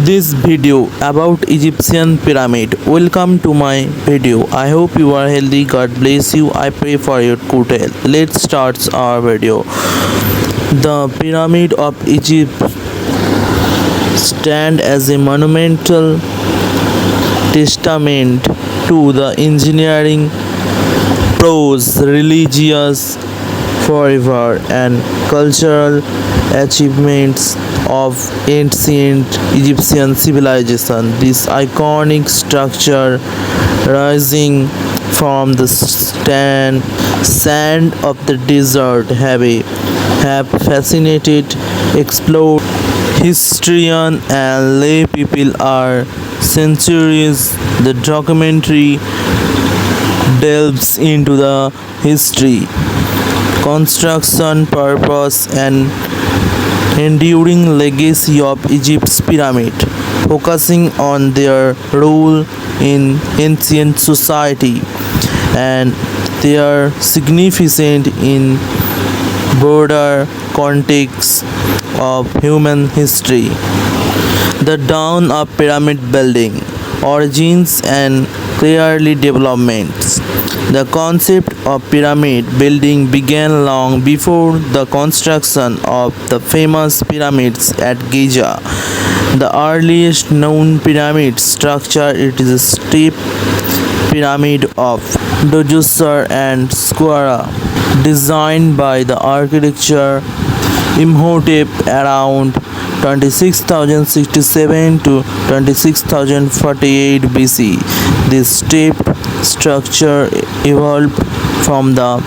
this video about Egyptian pyramid. Welcome to my video. I hope you are healthy. God bless you. I pray for your good health. Let's start our video. The pyramid of Egypt stand as a monumental testament to the engineering prose, religious fervor and cultural achievements of ancient Egyptian civilization. This iconic structure, rising from the sand of the desert, have fascinated, explored historian and lay people are centuries. The documentary delves into the history, construction purpose and enduring legacy of Egypt's pyramid, focusing on their role in ancient society and their significance in broader context of human history. The dawn of pyramid building, origins and clearly developments. The concept of pyramid building began long before the construction of the famous pyramids at Giza. The earliest known pyramid structure it is a steep pyramid of Djoser and Squara, designed by the architecture Imhotep around 26,067 to 26,048 BC. This stepped structure evolved from the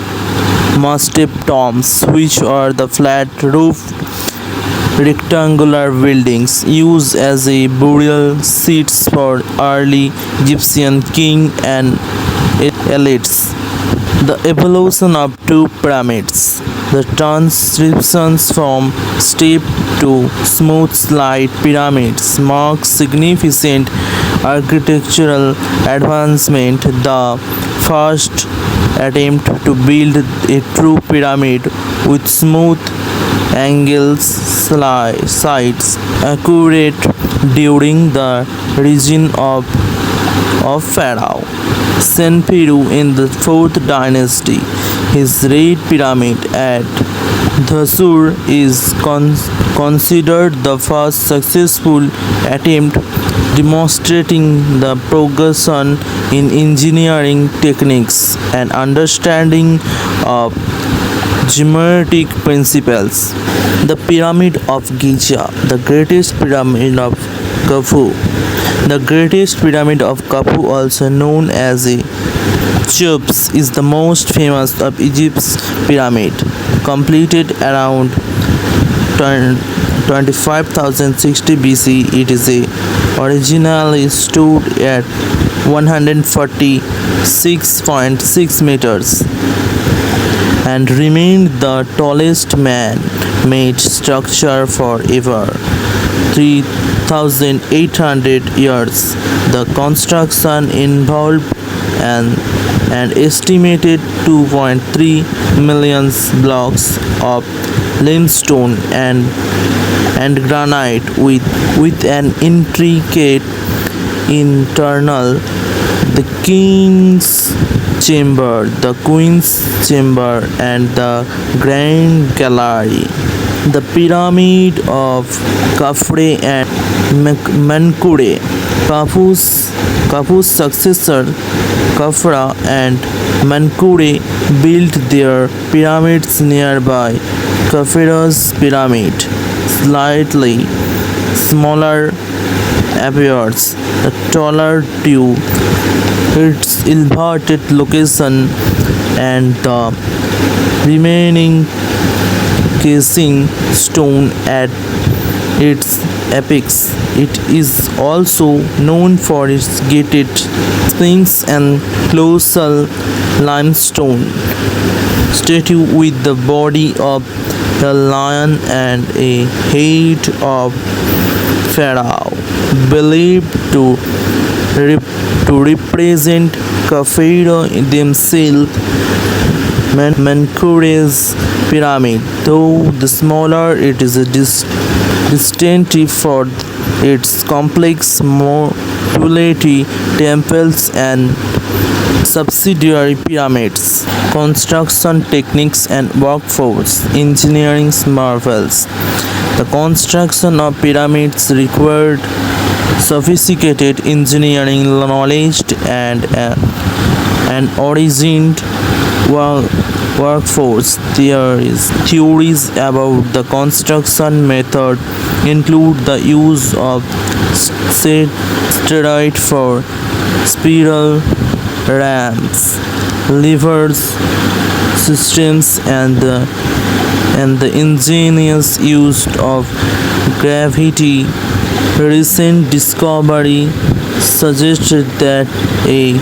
mastep tombs, which are the flat roofed rectangular buildings used as a burial seats for early Egyptian king and elites. The evolution of two pyramids. The transitions from steep to smooth slide pyramids marks significant architectural advancement. The first attempt to build a true pyramid with smooth angles sides accurate during the reign of Pharaoh Senperu in the 4th dynasty. His Red Pyramid at Djoser is considered the first successful attempt demonstrating the progression in engineering techniques and understanding of geometric principles. The Pyramid of Giza, the greatest pyramid of Khufu. The greatest pyramid of Khufu, also known as a Cheops, is the most famous of Egypt's pyramid, completed around 25,060 BC. It is originally stood at 146.6 meters and remained the tallest man-made structure forever. 3,800 years. The construction involved an estimated 2.3 million blocks of limestone and granite with an intricate internal, the king's chamber, the queen's chamber and the grand gallery. The pyramid of Khafre and Menkaure. Khufu's successor Khafra and Menkaure built their pyramids nearby. Khafre's pyramid, slightly smaller, appears taller due its elevated location and the remaining casing stone at its apex. It is also known for its gated Sphinx and colossal limestone statue with the body of a lion and a head of Pharaoh, believed to represent Khafre themselves. Menkaure's pyramid, though the smaller, it is a distinctive for its complex modulatory temples and subsidiary pyramids, construction techniques and workforce, engineering marvels. The construction of pyramids required sophisticated engineering knowledge and an origined workforce. Theories about the construction method include the use of steroid for spiral ramps, levers systems, and the ingenious use of gravity. Recent discovery suggested that a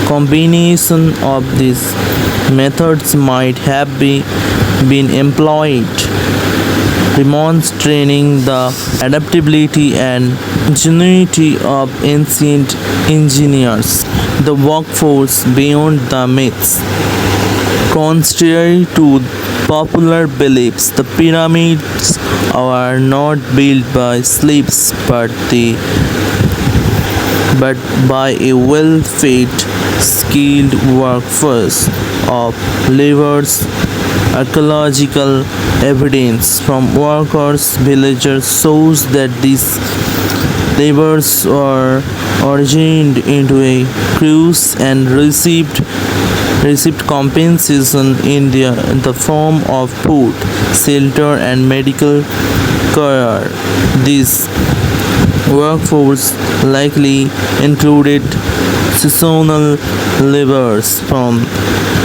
combination of these methods might have been employed, demonstrating the adaptability and ingenuity of ancient engineers. The workforce beyond the myths. Contrary to popular beliefs, the pyramids are not built by slaves but by a well-fed, skilled workforce of laborers. Archaeological evidence from workers' villagers shows that these laborers were ordained into a crews and received compensation in the form of food, shelter, and medical care. This workforce likely included seasonal laborers from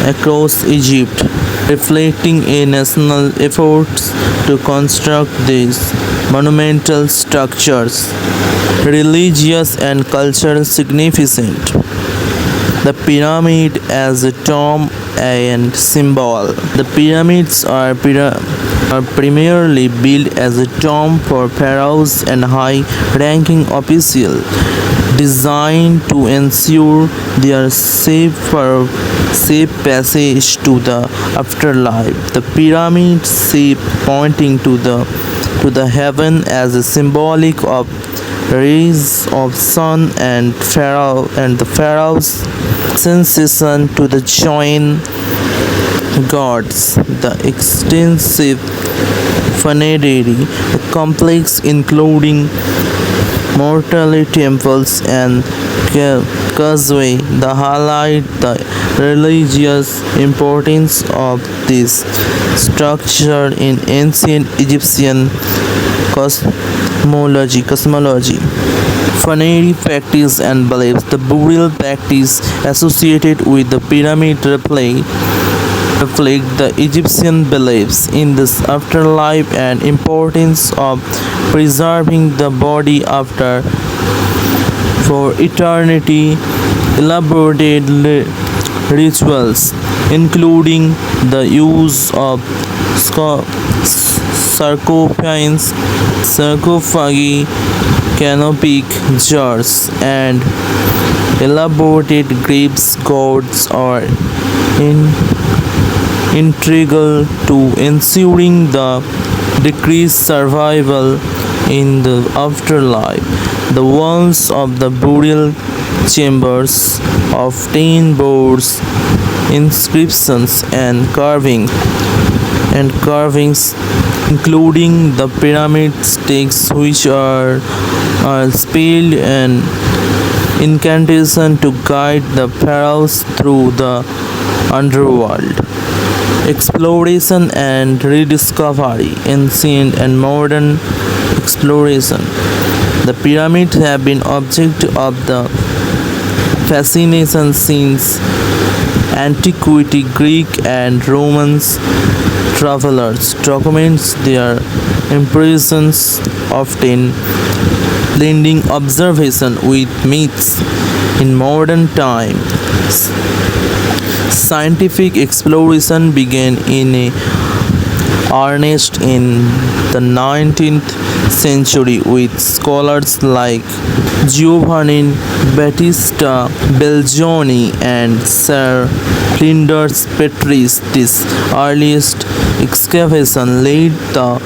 across Egypt, reflecting a national effort to construct these monumental structures. Religious and cultural significance. The pyramid as a tomb and symbol. The pyramids are primarily built as a tomb for pharaohs and high-ranking officials, designed to ensure their safe passage to the afterlife. The pyramid shape pointing to the heaven as a symbolic of rays of sun and the pharaoh's ascension to the join gods. The extensive funerary complex including mortuary temples and causeway that highlight the religious importance of this structure in ancient Egyptian cosmology. Funerary practice and beliefs. The burial practice associated with the pyramid reflect the Egyptian beliefs in this afterlife and importance of preserving the body for eternity. Elaborated rituals, including the use of sarcophagi, canopic jars, and elaborated graves gods are integral to ensuring the decreased survival in the afterlife. The walls of the burial chambers often boards, inscriptions, and carvings, including the pyramid stakes, which are spelled an incantation to guide the pharaohs through the underworld. Exploration and rediscovery. Ancient and modern exploration. The pyramids have been object of the fascination since antiquity. Greek and Roman travelers documents their impressions, often blending observation with myths. In modern times, scientific exploration began in earnest in the 19th century with scholars like Giovanni Battista Belgioni and Sir Flinders Petrie. This earliest excavation laid the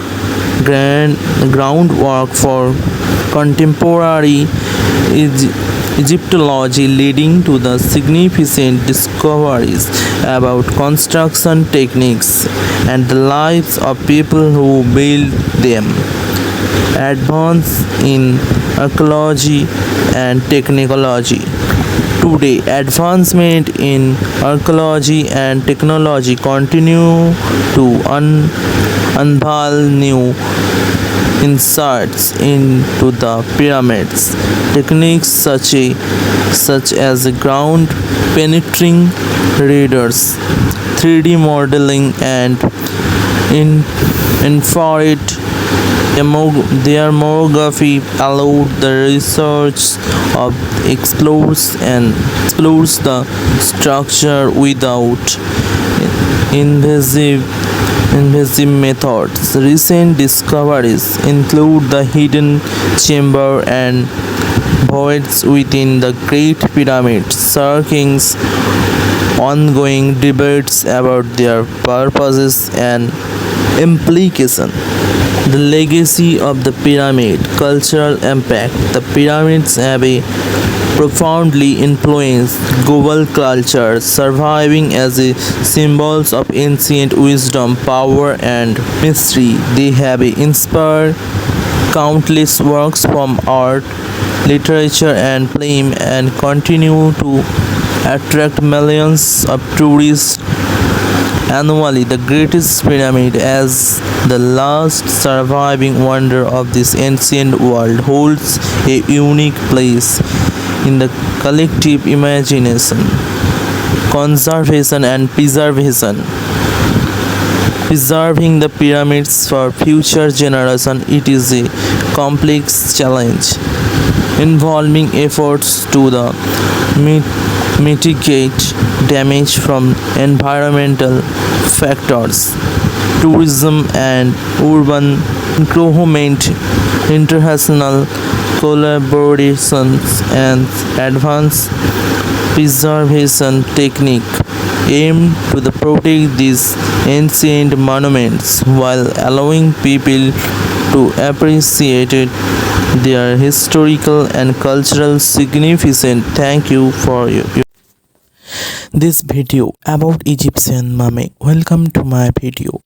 groundwork for contemporary Egyptology, leading to the significant discoveries about construction techniques and the lives of people who built them. Advance in archaeology and technology. Today, advancement in archaeology and technology continue to unveil new insights into the pyramids. Techniques such as ground penetrating radars, 3D modeling, and in infrared thermography allowed the research of explores the structure without invasive methods. Recent discoveries include the hidden chamber and voids within the Great Pyramid, sparking ongoing debates about their purposes and implication. The legacy of the pyramid, cultural impact. The pyramids have a profoundly influenced global culture, surviving as a symbols of ancient wisdom, power, and mystery. They have inspired countless works from art, literature, and film, and continue to attract millions of tourists annually. The greatest pyramid, as the last surviving wonder of this ancient world, holds a unique place in the collective imagination. Conservation and preservation. Preserving the pyramids for future generations, it is a complex challenge involving efforts to mitigate damage from environmental factors, tourism, and urban environment. International collaborations and advanced preservation technique aim to protect these ancient monuments while allowing people to appreciate their historical and cultural significance. Thank you for this video about Egyptian mummy. Welcome to my video.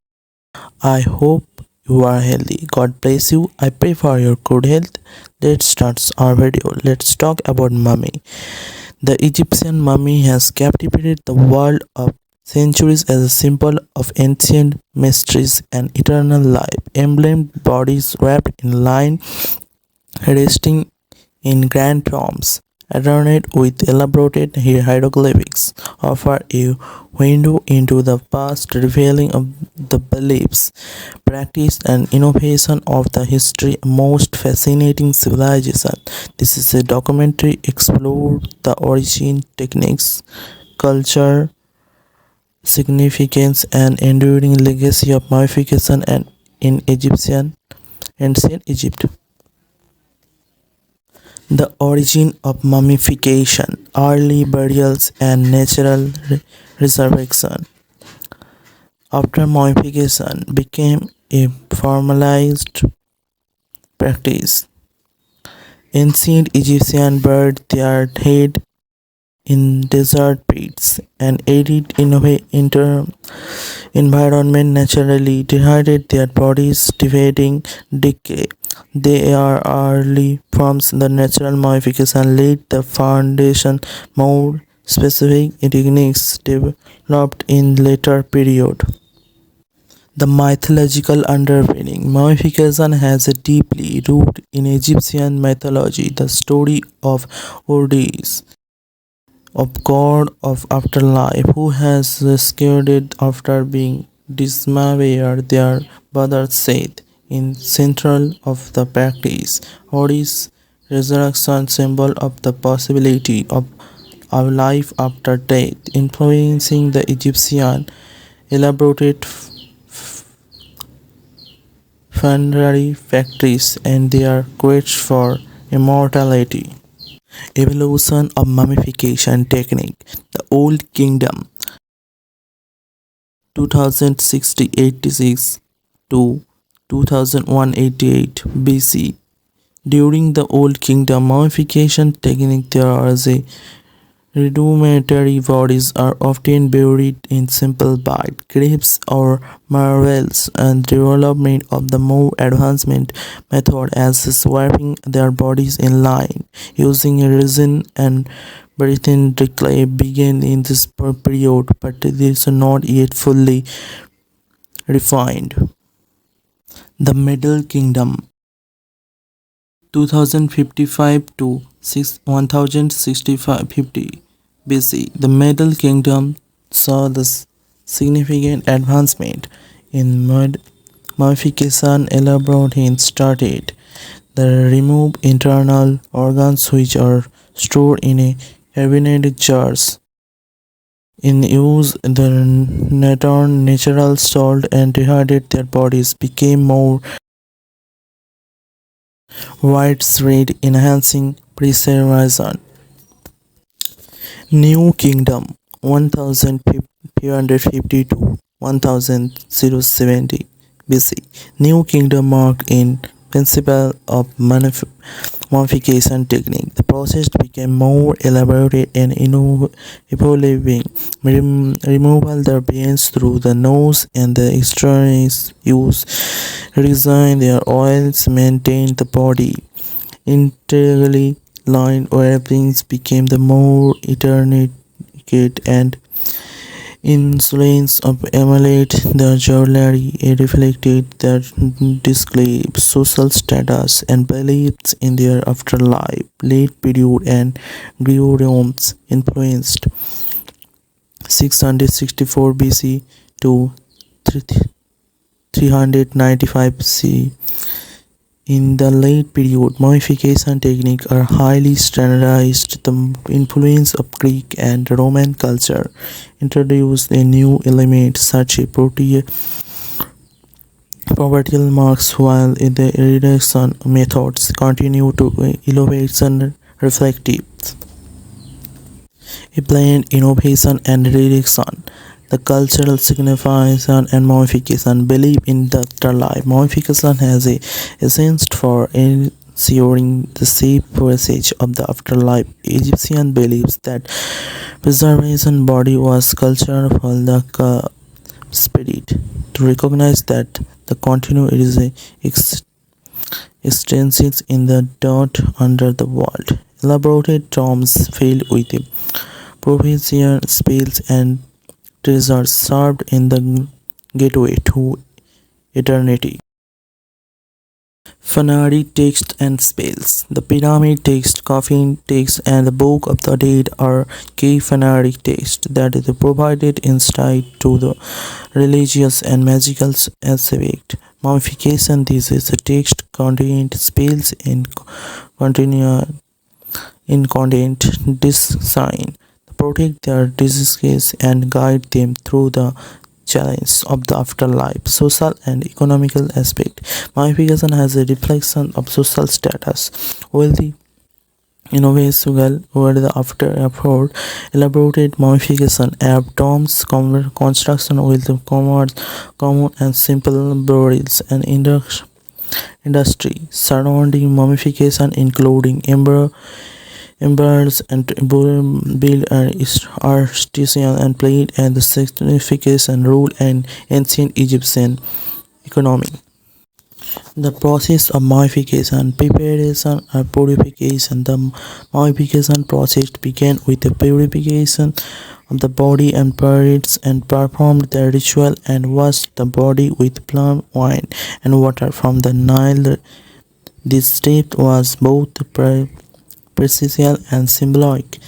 I hope you are healthy. God bless you. I pray for your good health. Let's start our video. Let's talk about mummy. The Egyptian mummy has captivated the world of centuries as a symbol of ancient mysteries and eternal life. Emblem bodies wrapped in line, resting in grand tombs, adorned with elaborate hieroglyphics, offer a window into the past, revealing of the beliefs, practice, and innovation of the history most fascinating civilization. This is a documentary explored the origin, techniques, culture, significance, and enduring legacy of mummification and in ancient Egypt. The origin of mummification, early burials, and natural resurrection. After mummification became a formalized practice, ancient Egyptians buried their dead in desert pits and arid environment naturally dehydrated their bodies, dividing decay. They are early forms. The natural modification laid the foundation. More specific techniques developed in later period. The mythological underpinning. Mummification has a deeply root in Egyptian mythology. The story of Odysseus, of god of afterlife, who has rescued after being dismembered their brother Seth, in central of the practice. Odysseus' resurrection, symbol of the possibility of a life after death, influencing the Egyptian elaborate funerary practice and their quest for immortality. Evolution of mummification technique. The Old Kingdom 2060-86 to 2188 BC. During the Old Kingdom mummification technique, there was a rudimentary bodies are often buried in simple bite, graves or marbles, and development of the more advanced method as swapping their bodies in line using resin and Britain decay began in this period, but it is not yet fully refined. The Middle Kingdom 2055 to 1050 BC. The Middle Kingdom saw the significant advancement in mummification. Elaborate started the remove internal organs which are stored in a carbonated jars. In use, the natural salt and dehydrated their bodies became more widespread, enhancing preservation. New Kingdom 1350 to 1070 BC. New Kingdom marked in principle of mummification technique. The process became more elaborate and evolving. Removal the veins through the nose and the extremities use resign their oils maintained the body integrally line wrappings became the more intricate and insolence of emulate the jewelry reflected their display social status and beliefs in their afterlife. Late period and Greco-Romans influenced 664 BC to 395 C. In the late period, mummification techniques are highly standardized. The influence of Greek and Roman culture introduced a new element such as proverbial marks, while the reduction methods continue to elevation reflective. A blend innovation and reduction. The cultural signification and mummification belief in the afterlife. Mummification has a essence for ensuring the safe passage of the afterlife. Egyptian believes that preservation body was culture for the spirit. To recognize that the continuum is a extensions in the dirt under the world. Elaborated tombs filled with provision spells and treasures served in the gateway to eternity. Funerary text and spells. The pyramid text, coffin text, and the Book of the Dead are key funerary texts that is provided insight to the religious and magical aspect. Mummification. This is a text contained spells in content design protect their diseases and guide them through the challenge of the afterlife. Social and economical aspect. Mummification has a reflection of social status. Wealthy innovation over the after effort elaborated mummification app tombs construction with the common and simple burials and industry surrounding mummification including embers and build artisan and played and the significant role in ancient Egyptian economy. The process of mummification, preparation or purification. The mummification process began with the purification of the body and priests and performed the ritual and washed the body with plum wine and water from the Nile. This step was both precision and symbolic,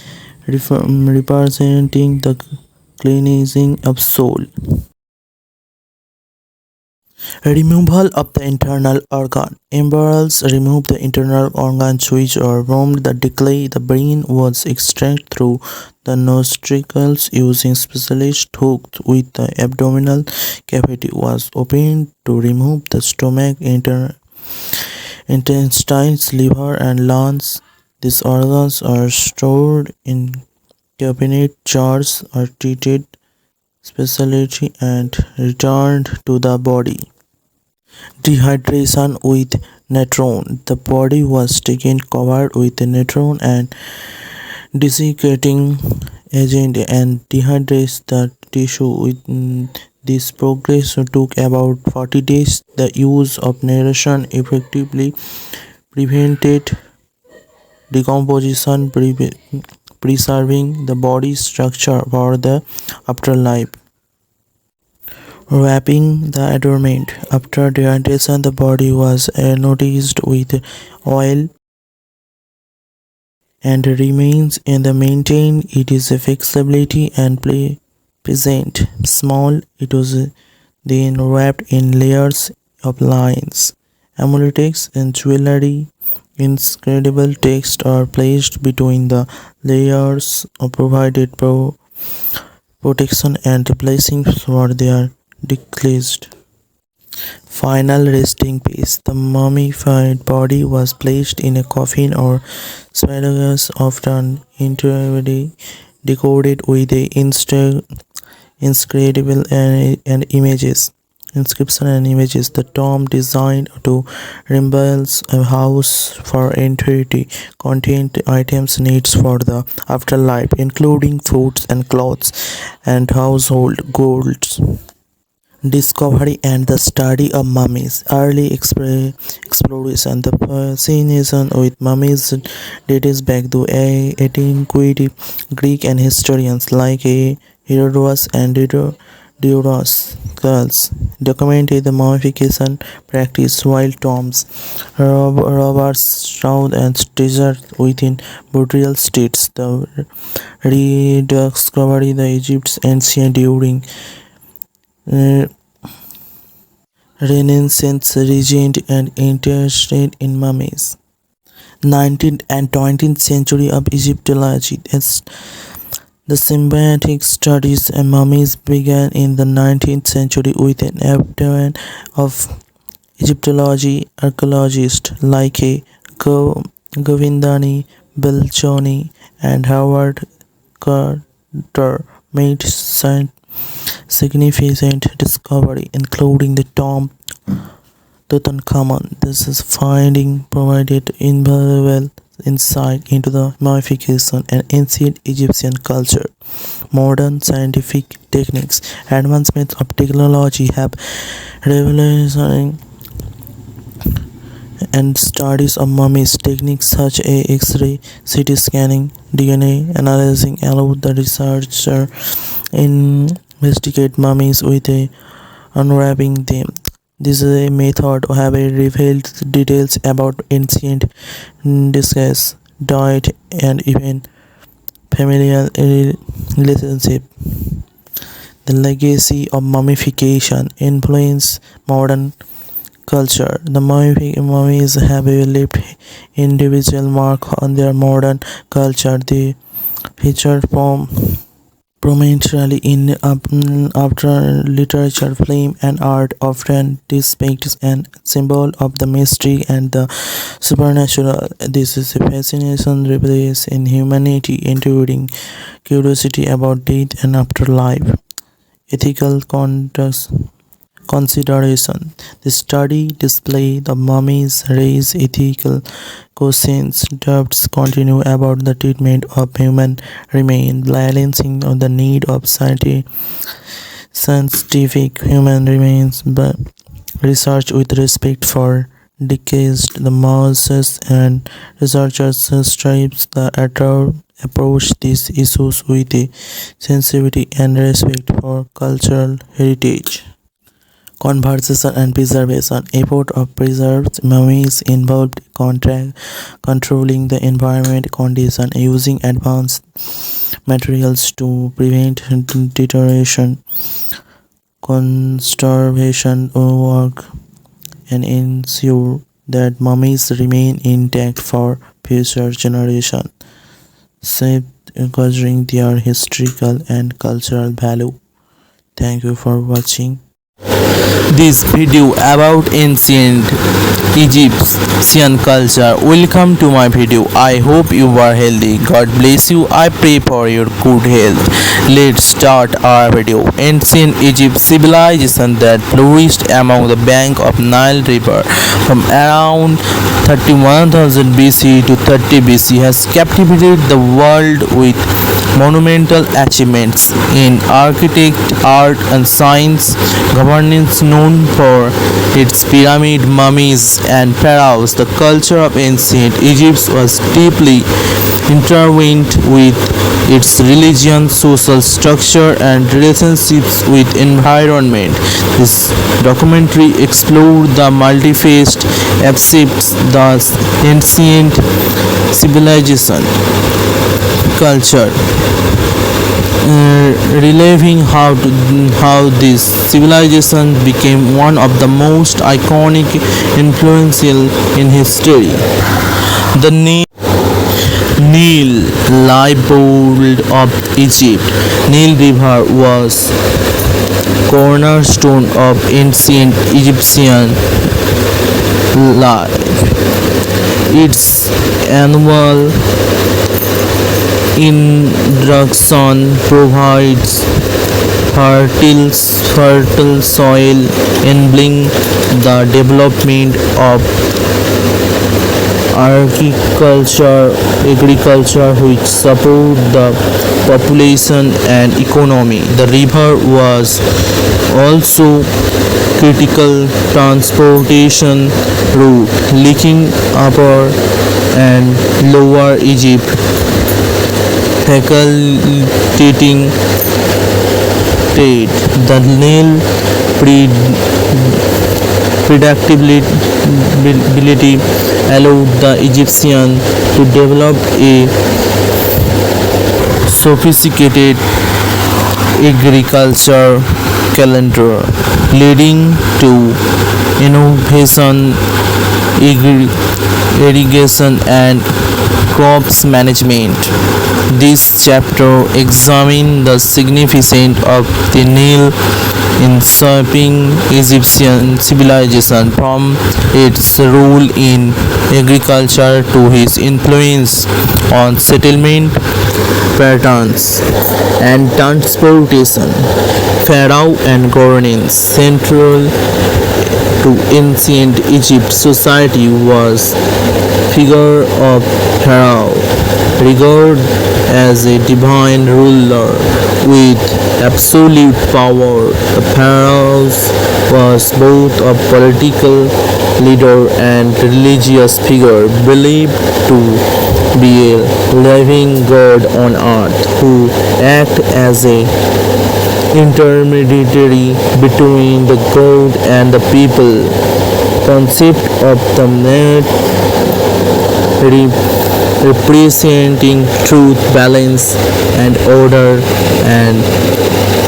representing the cleansing of soul. Removal of the internal organ. Embryos remove the internal organs which are formed the decay. The brain was extracted through the nostrils using specialist hooks with the abdominal cavity was opened to remove the stomach, intestines, liver and lungs. These organs are stored in cabinet jars, are treated specially and returned to the body. Dehydration with natron. The body was taken covered with a natron and desiccating agent and dehydrates the tissue. This progress took about 40 days. The use of narration effectively prevented decomposition, preserving the body's structure for the afterlife. Wrapping the adornment. After dehydration, the body was anodized with oil and remains in the maintain its flexibility and present small. It was then wrapped in layers of lines, amuletics, and jewelry. Inscribable text are placed between the layers of provided protection and blessings for their deceased. Final resting place. The mummified body was placed in a coffin or sarcophagus, often intricately decorated with a inscribable and images. Inscription and images. The tomb, designed to resemble a house for eternity, contained items needs for the afterlife, including foods and clothes and household goods. Discovery and the study of mummies. Early exploration. The fascination with mummies dates back to antiquity. Greek and historians like Herodotus and Dioscurus documented the mummification practice, while tombs, robbers, shroud and treasure within burial states. The rediscovery the Egypt's ancient during uh, Renaissance regent and interested in mummies. 19th and 20th century of Egyptology. As the symbiotic studies of mummies began in the 19th century with an advent of Egyptology archaeologists like Govindani, Belchoni, and Howard Carter made significant discovery, including the tomb Tutankhamun. This is finding provided invaluable insight into the mummification and ancient Egyptian culture. Modern scientific techniques, advancements of technology have revolutionized and studies of mummies. Techniques such as X-ray, CT scanning, DNA analyzing allow the researcher investigate mummies with a unwrapping them. This is a method have revealed details about ancient disguise, diet, and even familial relationship. The legacy of mummification influence modern culture. The mummies have left individual mark on their modern culture. They feature prominently in after literature, film, and art, often depicts an symbol of the mystery and the supernatural. This is a fascination reveals in humanity, including curiosity about death and afterlife. Ethical consideration. The study display the mummies raise ethical questions. Doubts continue about the treatment of human remains, balancing on the need of scientific human remains, but research with respect for deceased. The Moses and researchers strives the approach these issues with a sensitivity and respect for cultural heritage. Conservation and preservation. Effort of preserved mummies involved controlling the environment condition, using advanced materials to prevent deterioration, conservation work, and ensure that mummies remain intact for future generations, safeguarding their historical and cultural value. Thank you for watching. this video about ancient Egyptian culture. Welcome to my video. I hope you are healthy. God bless you. I pray for your good health. Let's start our video. Ancient Egypt civilization that flourished along the bank of Nile River from around 31,000 BC to 30 BC has captivated the world with monumental achievements in architect, art and science. Governance known for its pyramid, mummies and pharaohs, the culture of ancient Egypt was deeply intertwined with its religion, social structure and relationships with environment. This documentary explored the multi-faced aspects the ancient civilization culture, reliving how this civilization became one of the most iconic, influential in history. The Nile River of Egypt. Nile River was cornerstone of ancient Egyptian life. Its annual inundation provides fertile soil, enabling the development of agriculture which support the population and economy. The river was also critical transportation route linking Upper and Lower Egypt, facilitating trade. The Nile predictability allowed the Egyptians to develop a sophisticated agriculture calendar, leading to innovation, irrigation and crops management. This chapter examines the significance of the Nile in shaping Egyptian civilization, from its role in agriculture to its influence on settlement patterns and transportation. Pharaoh and governance. Central to ancient Egypt society was figure of Pharaoh, regarded as a divine ruler with absolute power. The Pharaoh was both a political leader and religious figure, believed to be a living god on earth who acted as a intermediary between the god and the people. Concept of the representing truth, balance and order and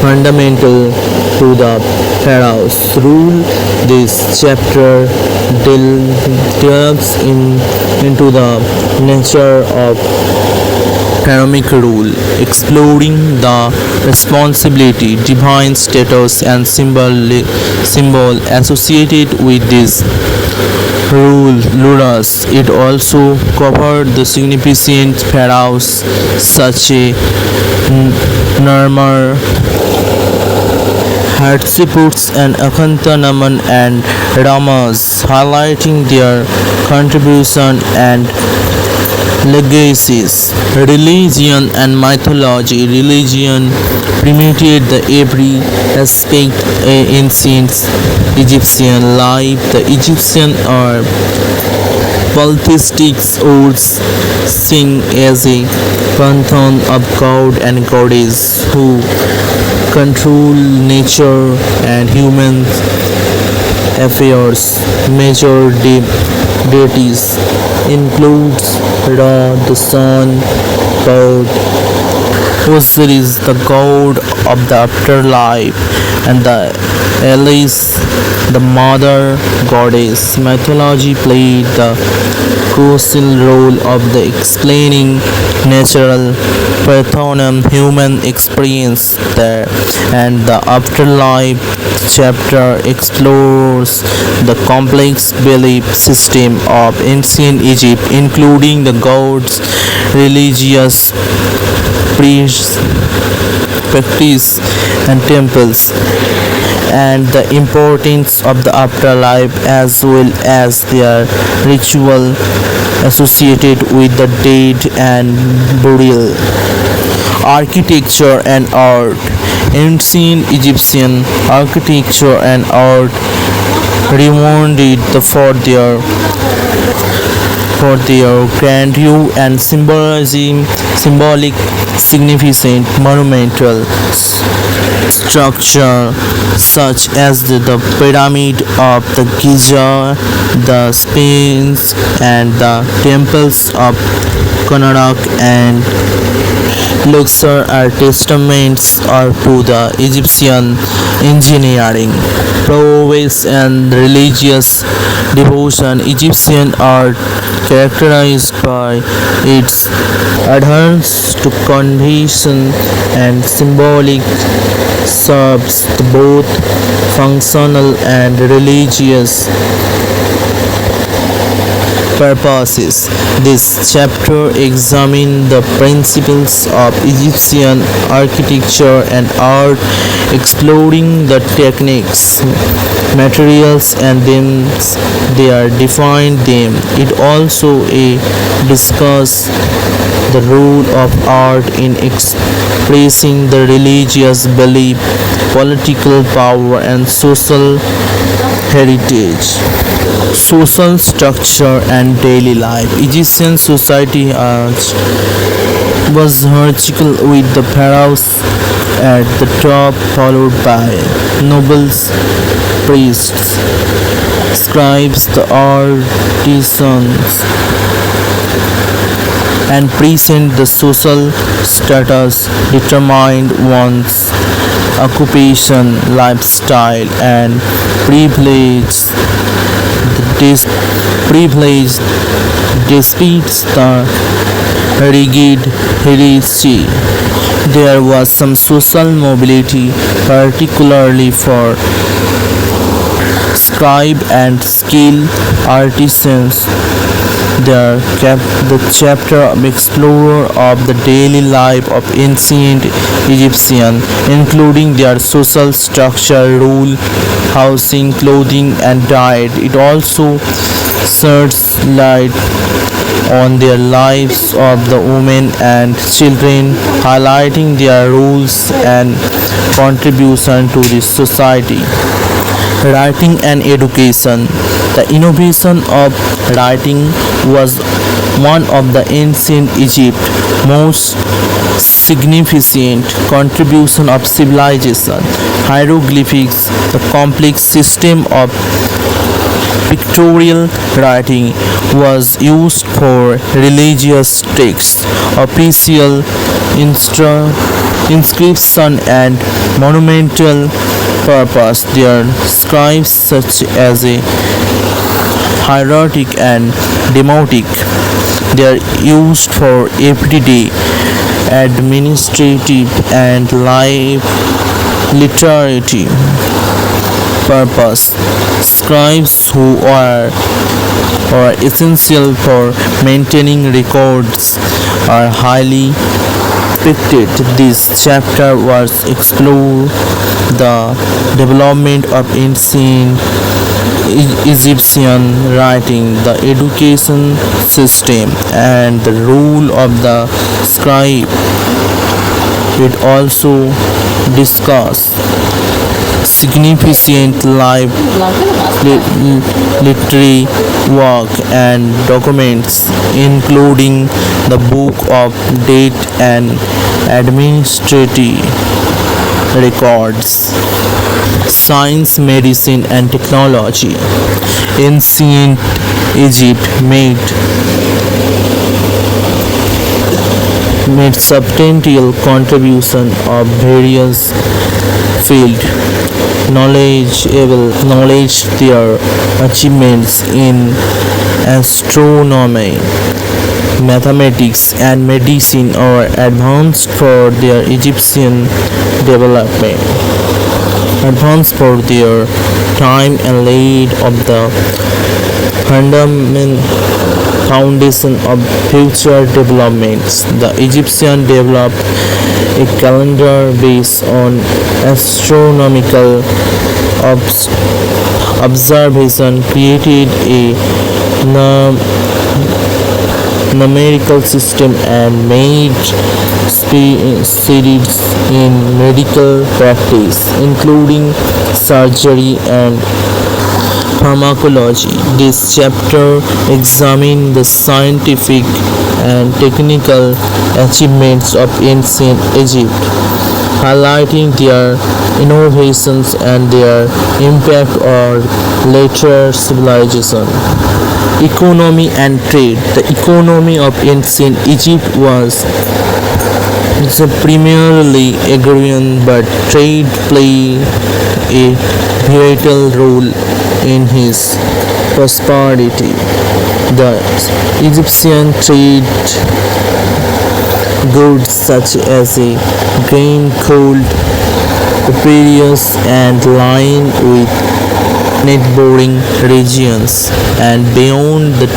fundamental to the Pharaoh's rule. This chapter delves into the nature of pharaonic rule, exploring the responsibility, divine status and symbol associated with this rulers. It also covered the significant pharaohs such as Narmer, Hatshepsut and Akhenaten and Ramses, highlighting their contribution and legacies. Religion and mythology. Religion permeated the every aspect of ancient Egyptian life. The Egyptians are polytheistic or seen as a pantheon of god and goddess who control nature and human affairs. Major deities includes Ra, the sun god, Osiris, the god of the afterlife, and the Elis, the mother goddess. Mythology played the crucial role of the explaining natural phenomena, human experience there, and the afterlife. chapter explores the complex belief system of ancient Egypt, including the gods, religious priests, practice, and temples, and the importance of the afterlife as well as their ritual associated with the dead and burial. Architecture and art. Ancient Egyptian architecture and art renowned for their grandeur and symbolic significant monumental structure such as the pyramid of the Giza, the Sphinx, and the temples of Karnak and Luxor are testaments to the Egyptian engineering prowess and religious devotion. Egyptian art, characterized by its adherence to convention and symbolic, serves both functional and religious purposes. This chapter examines the principles of Egyptian architecture and art, exploring the techniques, materials, and themes they are defined them. It also discusses the role of art in expressing the religious belief, political power, and social heritage. Social structure and daily life. Egyptian society was hierarchical with the pharaohs at the top, followed by nobles, priests, scribes, the artisans, and present the social status determined one's occupation, lifestyle, and privilege. This privilege defeats the rigid hierarchy. There was some social mobility, particularly for scribe and skilled artisans. The chapter explorer of the daily life of ancient Egyptian, including their social structure, rule, housing, clothing, and diet. It also sheds light on their lives of the women and children, highlighting their roles and contribution to the society. Writing and education. The innovation of writing was one of the ancient Egypt's most significant contribution of civilization. Hieroglyphics, the complex system of pictorial writing, was used for religious texts, official inscription, and monumental purpose. Their scribes, such as a hieratic and demotic, they are used for everyday administrative and literary purpose. Scribes who are essential for maintaining records are highly respected. This chapter was explore the development of ancient Egyptian writing, the education system, and the role of the scribe. It also discussed significant life literary work and documents, including the Book of Date and administrative records. Science, medicine, and technology. Ancient Egypt made substantial contribution of various fields. Knowledge their achievements in astronomy, mathematics, and medicine are advanced for their Egyptian development. advanced for their time and laid of the fundament foundation of future developments. The Egyptians developed a calendar based on astronomical observation, created a numerical system, and made studies in medical practice, including surgery and pharmacology. This chapter examines the scientific and technical achievements of ancient Egypt, highlighting their innovations and their impact on later civilization. Economy and trade. The economy of ancient Egypt was primarily agrarian, but trade played a vital role in his prosperity. The Egyptian trade goods such as grain, gold, papyrus, and linen with neighboring regions, and beyond the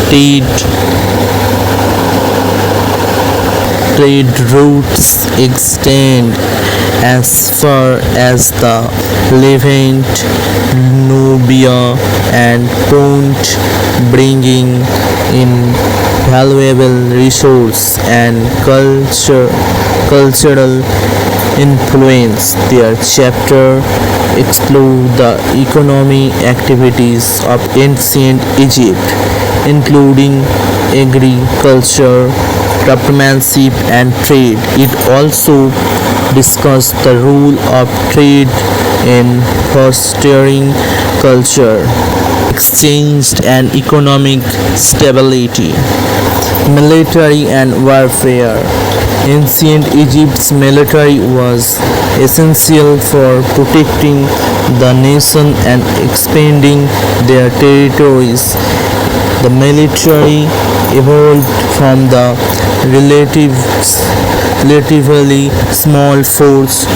trade routes extend as far as the Levant, Nubia, and Punt, bringing in valuable resources and cultural influence. Their chapter explore the economic activities of ancient Egypt, including agriculture, craftsmanship, and trade. It also discussed the role of trade in fostering culture, exchange, and economic stability. Military and warfare. Ancient Egypt's military was essential for protecting the nation and expanding their territories. The military evolved from the relatively small force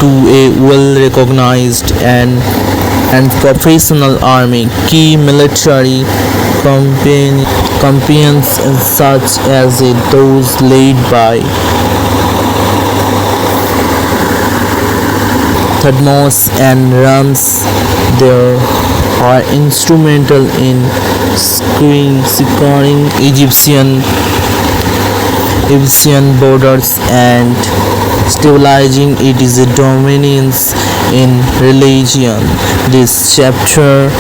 to a well-recognized and professional army. Key military campaigns such as those led by Thutmose and Rams there are instrumental in securing Egyptian borders and stabilizing its dominance in religion. This chapter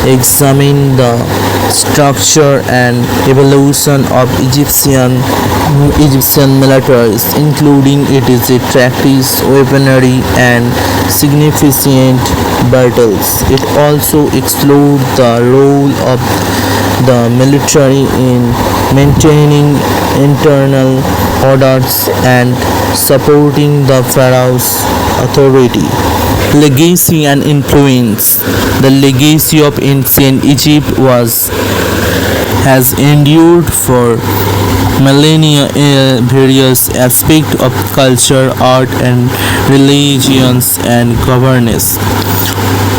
examines the structure and evolution of Egyptian militaries, including its tactics, weaponry, and significant battles. It also explored the role of the military in maintaining internal orders and supporting the pharaoh's authority. Legacy and influence. The legacy of ancient Egypt has endured for millennia in various aspects of culture, art, and religions and governance.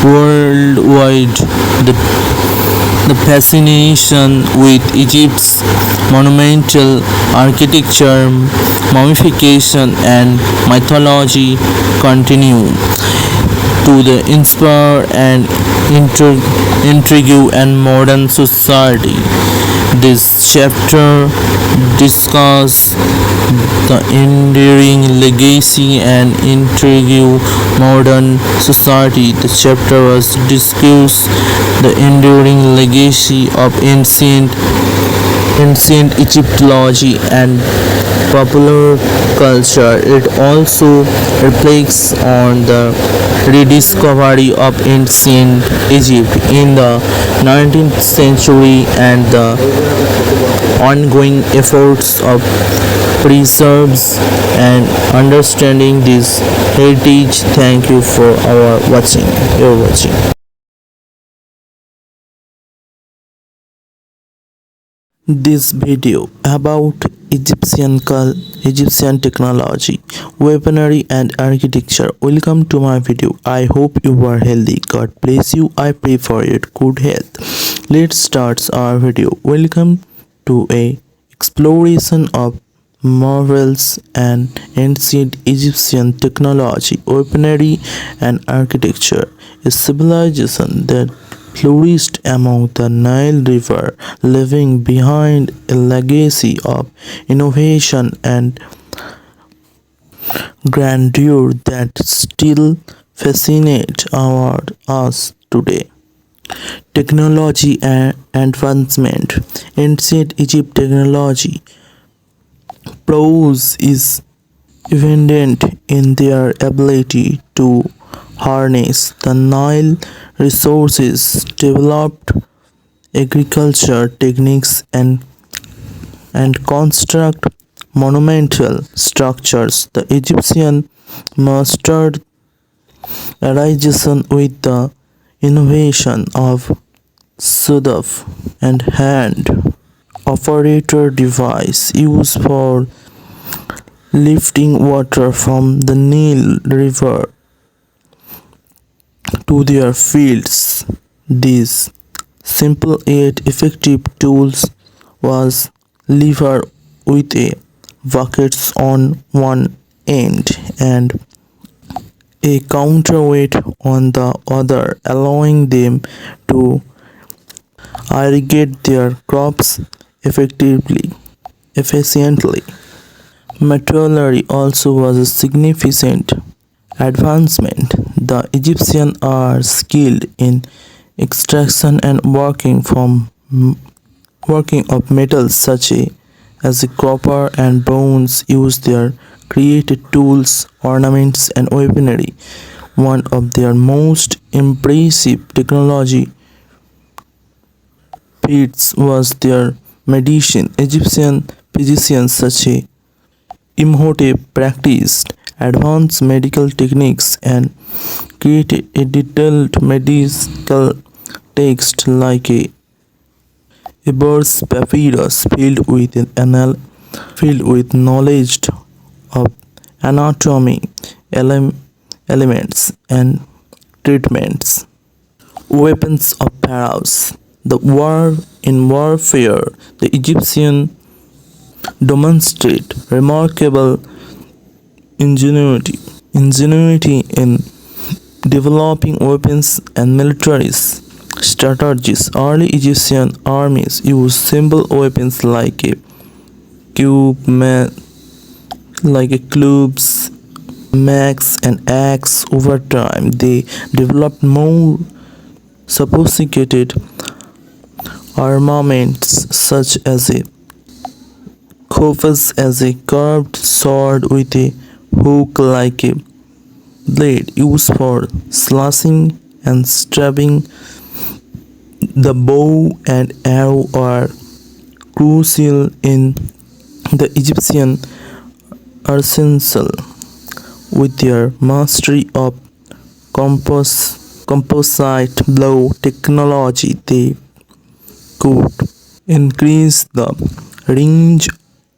Worldwide, the fascination with Egypt's monumental architecture, mummification, and mythology continue to inspire and intrigue and modern society. This chapter discusses the enduring legacy and intrigue modern society. The chapter was discuss the enduring legacy of ancient Egyptology and popular culture. It also reflects on the rediscovery of ancient Egypt in the 19th century and the ongoing efforts of preserves and understanding this heritage. Thank you for watching. You're watching. This video about Egyptian technology, weaponry and architecture. Welcome to my video. I hope you are healthy. God bless you. I pray for your good health. Let's start our video. Welcome to a exploration of marvels and ancient Egyptian technology, weaponry and architecture. A civilization that flourished among the Nile River, leaving behind a legacy of innovation and grandeur that still fascinates us today. Technology and advancement. Ancient Egypt technology prowess is evident in their ability to harness the Nile resources, developed agriculture techniques, and construct monumental structures. The Egyptian mastered irrigation with the innovation of sudaf and hand operator device used for lifting water from the Nile River to their fields. These simple yet effective tools was lever with a buckets on one end and a counterweight on the other, allowing them to irrigate their crops efficiently. Metallurgy also was a significant advancement. The Egyptians are skilled in extraction and working of metals as copper and bronze. Use their created tools, ornaments and weaponry. One of their most impressive technology feats was their medicine. Egyptian physicians such as Imhotep practiced advanced medical techniques and created a detailed medical text like a bird's papyrus filled with knowledge of anatomy, elements, and treatments. Weapons of pharaohs. In warfare, the Egyptian demonstrate remarkable ingenuity in developing weapons and military strategies. Early Egyptian armies used simple weapons clubs, mace, and axe. Over time, they developed more sophisticated armaments such as a Kopis as a curved sword with a hook like a blade used for slashing and stabbing. The bow and arrow are crucial in the Egyptian arsenal. With their mastery of composite blow technology, they could increase the range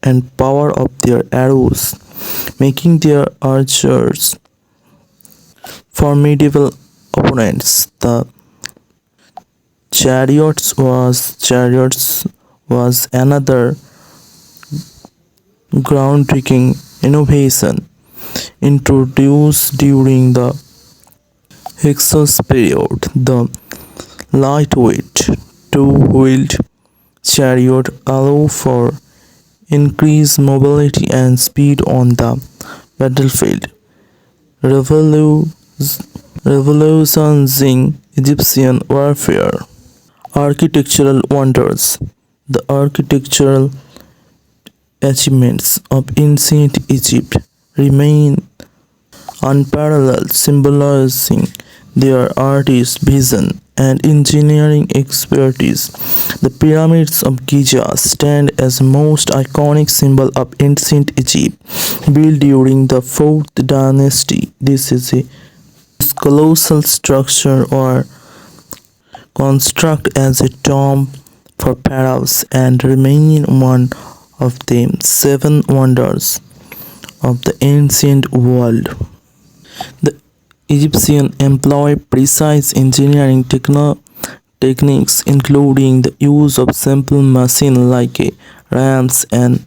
and power of their arrows, making their archers formidable opponents. The chariots was another groundbreaking innovation introduced during the Hyksos period. The lightweight two-wheeled chariot allow for increased mobility and speed on the battlefield, revolutionizing Egyptian warfare. Architectural wonders. The architectural achievements of ancient Egypt remain unparalleled, symbolizing their artist vision and engineering expertise. The pyramids of Giza stand as the most iconic symbol of ancient Egypt, built during the 4th dynasty. This colossal structure or construct as a tomb for pharaohs and remaining one of the seven wonders of the ancient world. The Egyptians employed precise engineering techniques including the use of simple machines like rams and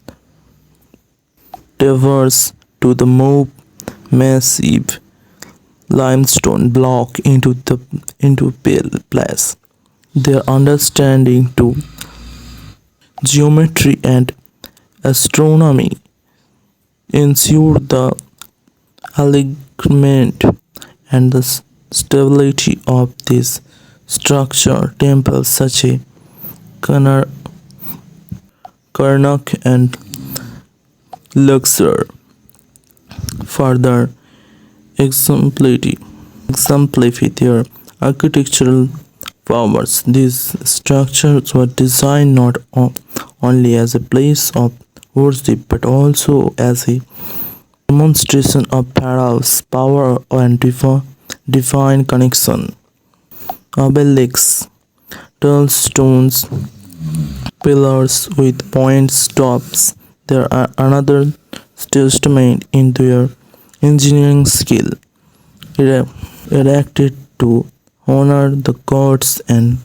levers to the move massive limestone block into place. Their understanding to geometry and astronomy ensured the alignment and the stability of this structure. Temples such as Karnak and Luxor further exemplify their architectural powers. These structures were designed not only as a place of worship but also as a demonstration of Pharaoh's power and divine connection. Obelisks, tall stones, pillars with pointed tops, they are another testament in their engineering skill, erected to honor the gods and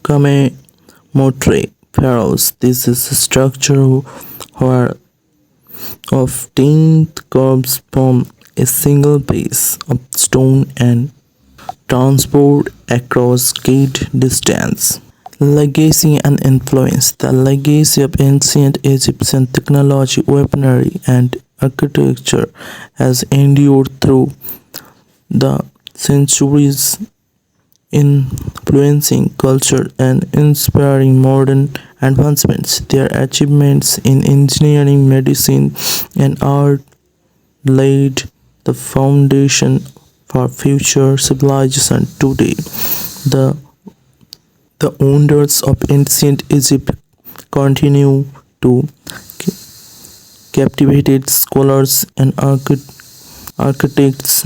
commemorate pharaohs. This is a structure where of 10 curves from a single piece of stone and transport across great distance. Legacy and influence. The legacy of ancient Egyptian technology, weaponry, and architecture has endured through the centuries, influencing culture and inspiring modern advancements. Their achievements in engineering, medicine, and art laid the foundation for future civilization. Today, the the wonders of ancient Egypt continue to captivate scholars and architects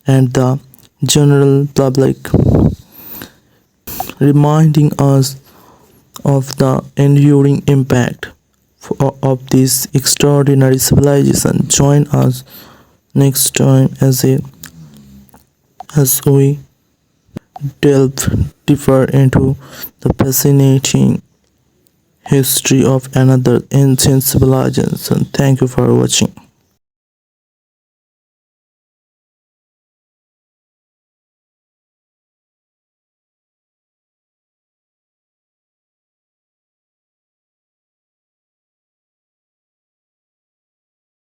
and the general public, reminding us of the enduring impact of this extraordinary civilization. Join us next time as we delve deeper into the fascinating history of another ancient civilization. Thank you for watching.